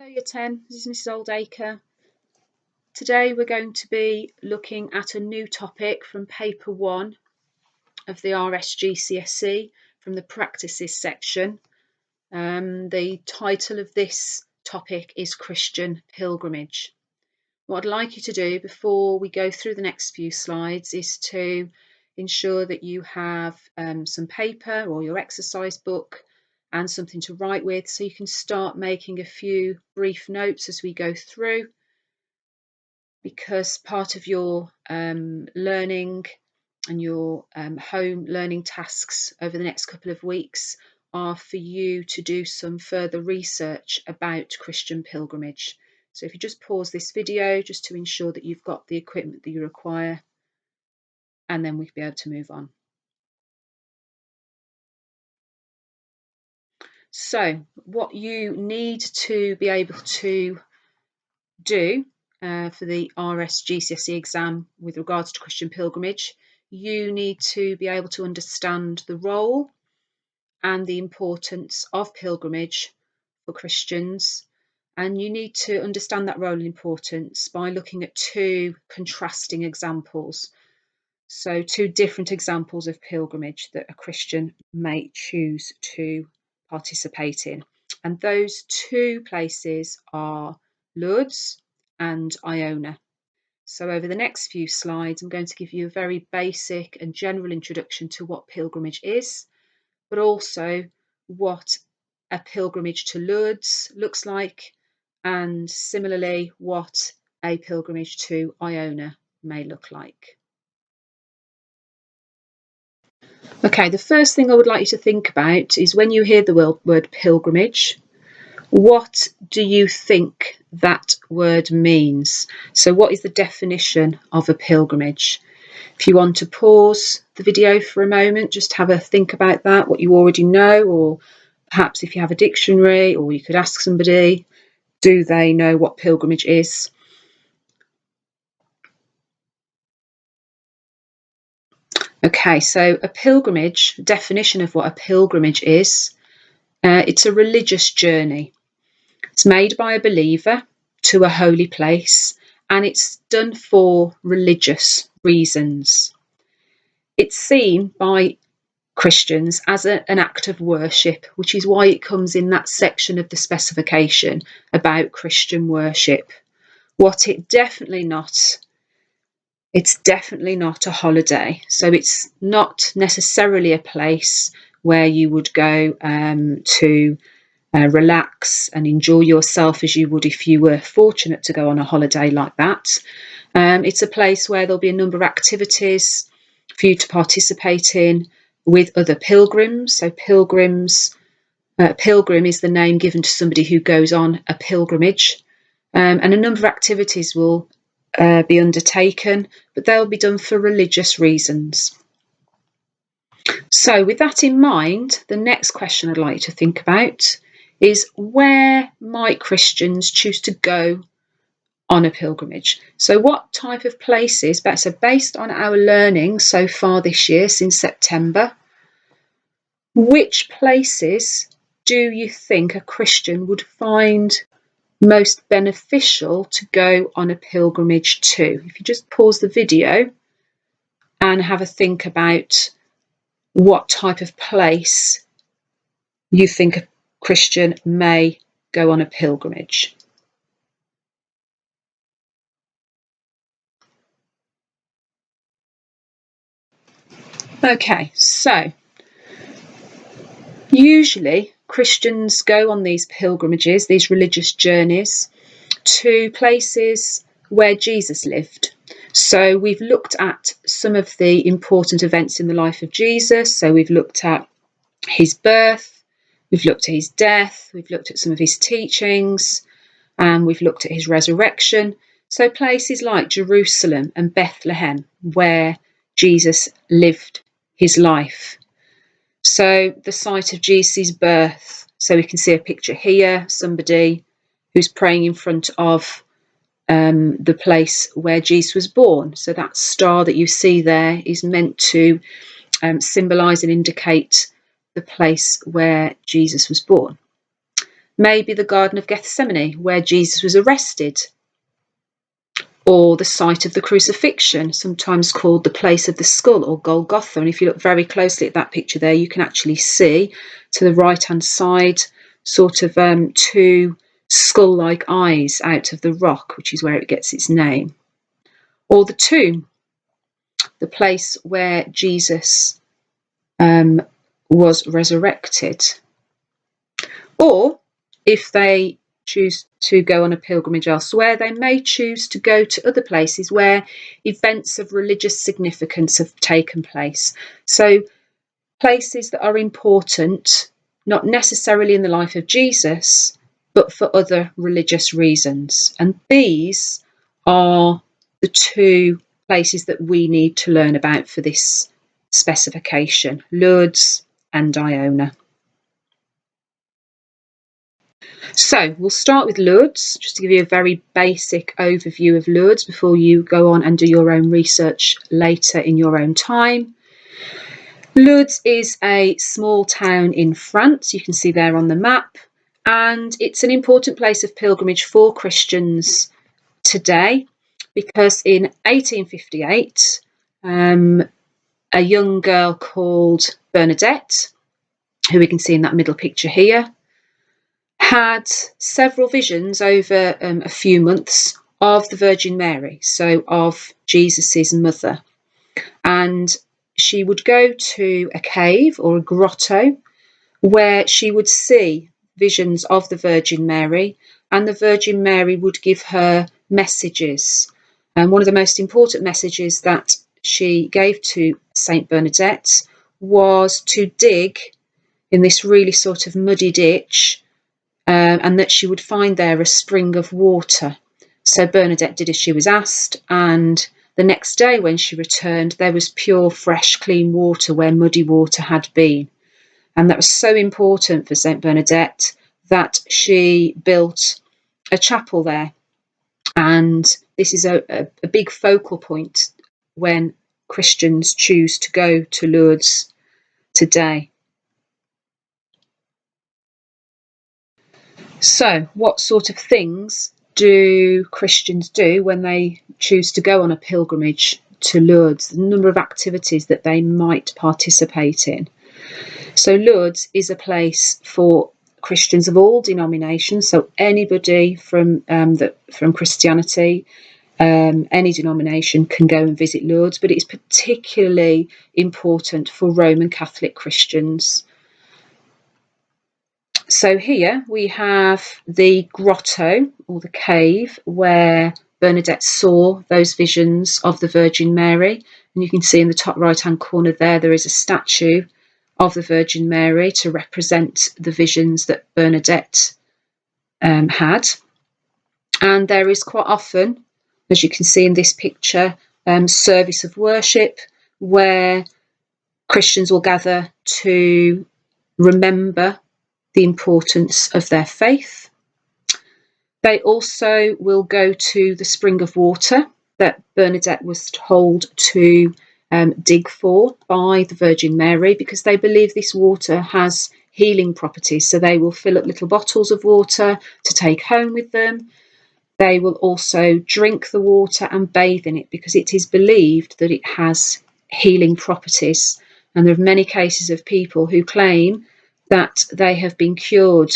Hello Year 10, this is Mrs Oldacre. Today we're going to be looking at a new topic from paper 1 of the RS GCSE from the practices section. The title of this topic is Christian pilgrimage. What I'd like you to do before we go through the next few slides is to ensure that you have some paper or your exercise book and something to write with, so you can start making a few brief notes as we go through, because part of your learning and your home learning tasks over the next couple of weeks are for you to do some further research about Christian pilgrimage. So if you just pause this video just to ensure that you've got the equipment that you require, and then we'll be able to move on. So what you need to be able to do for the RS GCSE exam with regards to Christian pilgrimage, you need to be able to understand the role and the importance of pilgrimage for Christians, and you need to understand that role and importance by looking at two contrasting examples. So two different examples of pilgrimage that a Christian may choose to participate in. And those two places are Lourdes and Iona. So over the next few slides, I'm going to give you a very basic and general introduction to what pilgrimage is, but also what a pilgrimage to Lourdes looks like, and similarly what a pilgrimage to Iona may look like. Okay, the first thing I would like you to think about is when you hear the word pilgrimage, what do you think that word means? So what is the definition of a pilgrimage? If you want to pause the video for a moment, just have a think about that, what you already know, or perhaps if you have a dictionary, or you could ask somebody, do they know what pilgrimage is? Okay, so a pilgrimage, definition of what a pilgrimage is, it's a religious journey. It's made by a believer to a holy place, and it's done for religious reasons. It's seen by Christians as an act of worship, which is why it comes in that section of the specification about Christian worship. What it's definitely not a holiday. So it's not necessarily a place where you would go to relax and enjoy yourself as you would if you were fortunate to go on a holiday like that. It's a place where there'll be a number of activities for you to participate in with other pilgrims. So pilgrim is the name given to somebody who goes on a pilgrimage, and a number of activities will be undertaken, but they'll be done for religious reasons. So with that in mind, the next question I'd like you to think about is, where might Christians choose to go on a pilgrimage? So what type of places, so based on our learning so far this year since September, which places do you think a Christian would find most beneficial to go on a pilgrimage to? If you just pause the video and have a think about what type of place you think a Christian may go on a pilgrimage. Okay, so usually Christians go on these pilgrimages, these religious journeys, to places where Jesus lived. So we've looked at some of the important events in the life of Jesus. So we've looked at his birth, we've looked at his death, we've looked at some of his teachings, and we've looked at his resurrection. So places like Jerusalem and Bethlehem, where Jesus lived his life. So the site of Jesus' birth. So we can see a picture here, somebody who's praying in front of the place where Jesus was born. So that star that you see there is meant to symbolise and indicate the place where Jesus was born. Maybe the Garden of Gethsemane, where Jesus was arrested, or the site of the crucifixion, sometimes called the place of the skull, or Golgotha. And if you look very closely at that picture there, you can actually see to the right-hand side sort of two skull-like eyes out of the rock, which is where it gets its name. Or the tomb, the place where Jesus was resurrected. Or if they choose to go on a pilgrimage elsewhere, they may choose to go to other places where events of religious significance have taken place. So places that are important, not necessarily in the life of Jesus, but for other religious reasons. And these are the two places that we need to learn about for this specification: Lourdes and Iona. So we'll start with Lourdes, just to give you a very basic overview of Lourdes before you go on and do your own research later in your own time. Lourdes is a small town in France, you can see there on the map, and it's an important place of pilgrimage for Christians today, because in 1858, a young girl called Bernadette, who we can see in that middle picture here, had several visions over a few months of the Virgin Mary, so of Jesus's mother. And she would go to a cave or a grotto where she would see visions of the Virgin Mary, and the Virgin Mary would give her messages. And one of the most important messages that she gave to Saint Bernadette was to dig in this really sort of muddy ditch, and that she would find there a spring of water. So Bernadette did as she was asked, and the next day when she returned, there was pure, fresh, clean water where muddy water had been. And that was so important for Saint Bernadette that she built a chapel there. And this is a big focal point when Christians choose to go to Lourdes today. So, what sort of things do Christians do when they choose to go on a pilgrimage to Lourdes? The number of activities that they might participate in. So Lourdes is a place for Christians of all denominations, so anybody from Christianity, any denomination can go and visit Lourdes, but it's particularly important for Roman Catholic Christians. So here we have the grotto or the cave where Bernadette saw those visions of the Virgin Mary. And you can see in the top right-hand corner there is a statue of the Virgin Mary to represent the visions that Bernadette had. And there is quite often, as you can see in this picture, service of worship where Christians will gather to remember the importance of their faith. They also will go to the spring of water that Bernadette was told to dig for by the Virgin Mary, because they believe this water has healing properties. So they will fill up little bottles of water to take home with them. They will also drink the water and bathe in it, because it is believed that it has healing properties. And there are many cases of people who claim that they have been cured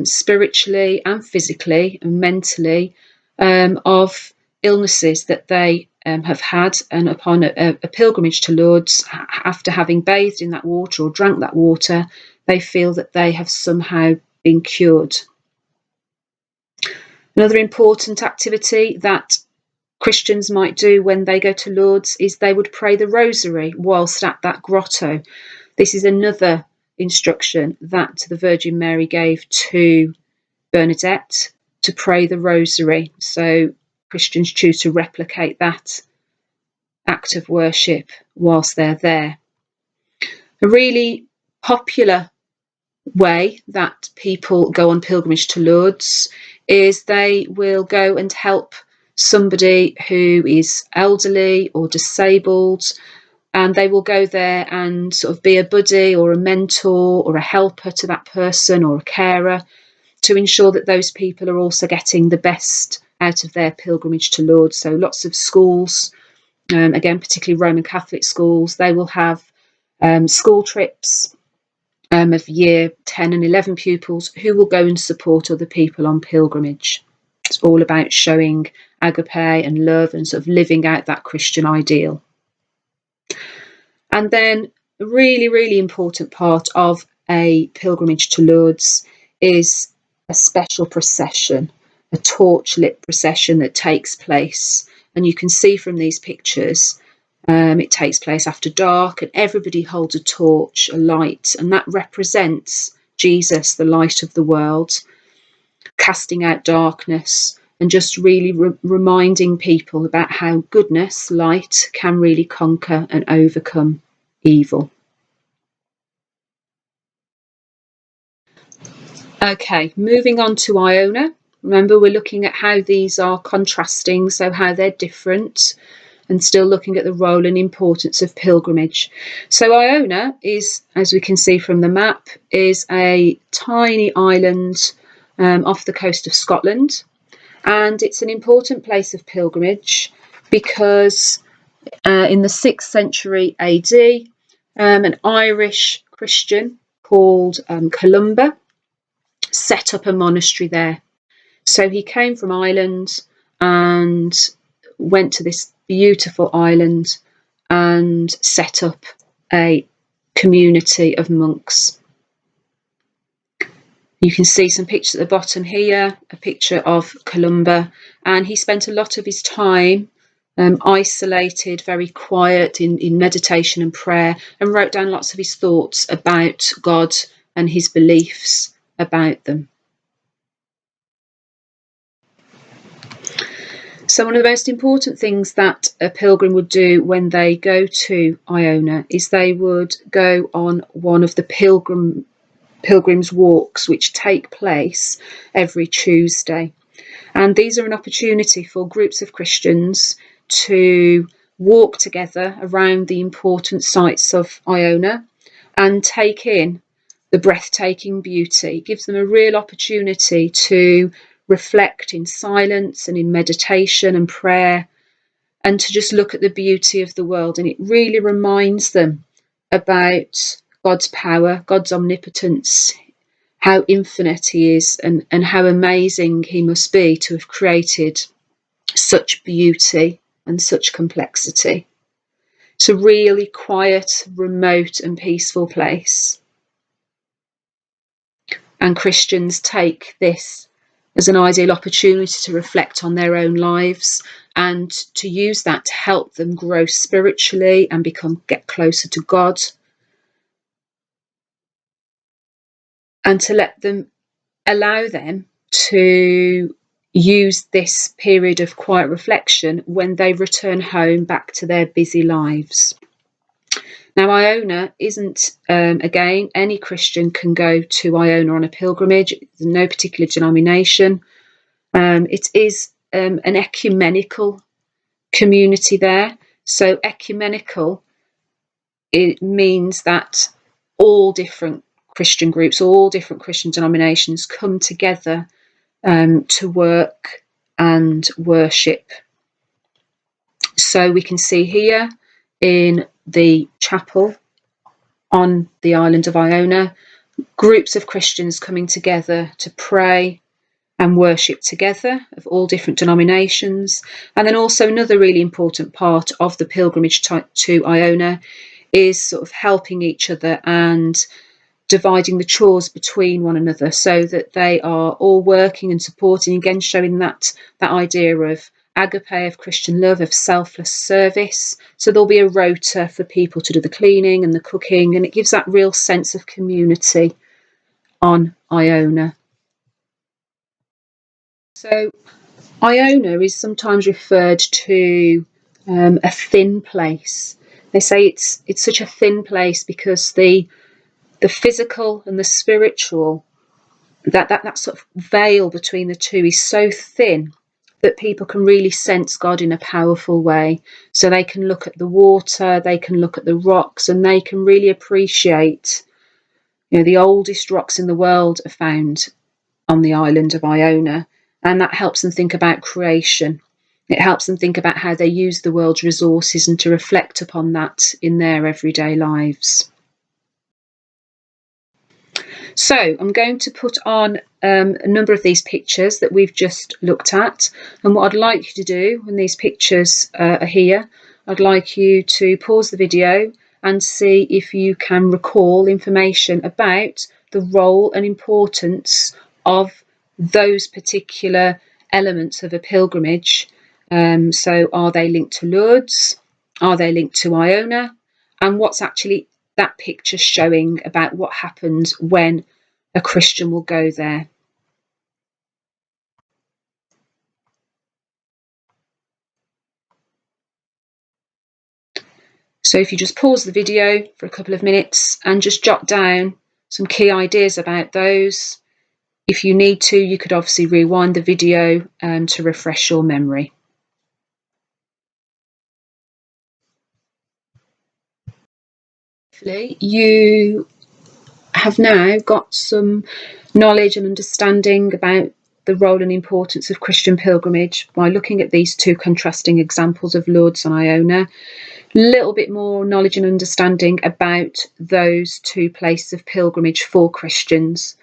spiritually and physically and mentally of illnesses that they have had, and upon a pilgrimage to Lourdes, after having bathed in that water or drank that water, they feel that they have somehow been cured. Another important activity that Christians might do when they go to Lourdes is they would pray the rosary whilst at that grotto. This is another instruction that the Virgin Mary gave to Bernadette, to pray the rosary. So Christians choose to replicate that act of worship whilst they're there. A really popular way that people go on pilgrimage to Lourdes is they will go and help somebody who is elderly or disabled, and they will go there and sort of be a buddy or a mentor or a helper to that person, or a carer, to ensure that those people are also getting the best out of their pilgrimage to Lourdes. So lots of schools, again, particularly Roman Catholic schools, they will have school trips of year 10 and 11 pupils who will go and support other people on pilgrimage. It's all about showing agape and love and sort of living out that Christian ideal. And then a really, really important part of a pilgrimage to Lourdes is a special procession, a torch-lit procession that takes place. And you can see from these pictures, it takes place after dark, and everybody holds a torch, a light, and that represents Jesus, the light of the world, casting out darkness and just really reminding people about how goodness, light, can really conquer and overcome evil. Okay, moving on to Iona. Remember, we're looking at how these are contrasting, so how they're different, and still looking at the role and importance of pilgrimage. So Iona is, as we can see from the map, is a tiny island off the coast of Scotland. And it's an important place of pilgrimage because in the 6th century AD, an Irish Christian called Columba set up a monastery there. So he came from Ireland and went to this beautiful island and set up a community of monks. You can see some pictures at the bottom here, a picture of Columba, and he spent a lot of his time isolated, very quiet in meditation and prayer, and wrote down lots of his thoughts about God and his beliefs about them. So one of the most important things that a pilgrim would do when they go to Iona is they would go on one of the pilgrim's walks, which take place every Tuesday. And these are an opportunity for groups of Christians to walk together around the important sites of Iona and take in the breathtaking beauty. It gives them a real opportunity to reflect in silence and in meditation and prayer, and to just look at the beauty of the world. And it really reminds them about God's power, God's omnipotence, how infinite he is, and how amazing he must be to have created such beauty and such complexity. It's a really quiet, remote and peaceful place. And Christians take this as an ideal opportunity to reflect on their own lives and to use that to help them grow spiritually and get closer to God, and to allow them to use this period of quiet reflection when they return home back to their busy lives. Now, Iona isn't, again, any Christian can go to Iona on a pilgrimage. There's no particular denomination. It is an ecumenical community there. So ecumenical, it means that all different Christian groups, all different Christian denominations come together to work and worship. So we can see here in the chapel on the island of Iona, groups of Christians coming together to pray and worship together, of all different denominations. And then also another really important part of the pilgrimage to Iona is sort of helping each other and dividing the chores between one another, so that they are all working and supporting, again showing that idea of agape, of Christian love, of selfless service. So there'll be a rota for people to do the cleaning and the cooking, and it gives that real sense of community on Iona. So Iona is sometimes referred to a thin place. They say it's such a thin place because the physical and the spiritual, that sort of veil between the two is so thin that people can really sense God in a powerful way. So they can look at the water, they can look at the rocks, and they can really appreciate, the oldest rocks in the world are found on the island of Iona, and that helps them think about creation. It helps them think about how they use the world's resources and to reflect upon that in their everyday lives. So I'm going to put on a number of these pictures that we've just looked at, and what I'd like you to do when these pictures are here, I'd like you to pause the video and see if you can recall information about the role and importance of those particular elements of a pilgrimage. So are they linked to Lourdes? Are they linked to Iona? And what's actually that picture showing about what happens when a Christian will go there? So if you just pause the video for a couple of minutes and just jot down some key ideas about those. If you need to, you could obviously rewind the video to refresh your memory. Hopefully you have now got some knowledge and understanding about the role and importance of Christian pilgrimage by looking at these two contrasting examples of Lourdes and Iona. A little bit more knowledge and understanding about those two places of pilgrimage for Christians.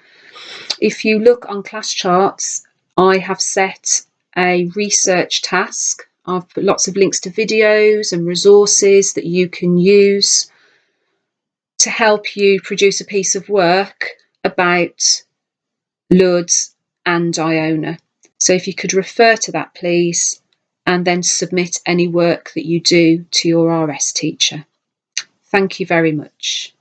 If you look on class charts, I have set a research task. I've put lots of links to videos and resources that you can use to help you produce a piece of work about Lourdes and Iona. So if you could refer to that, please, and then submit any work that you do to your RS teacher. Thank you very much.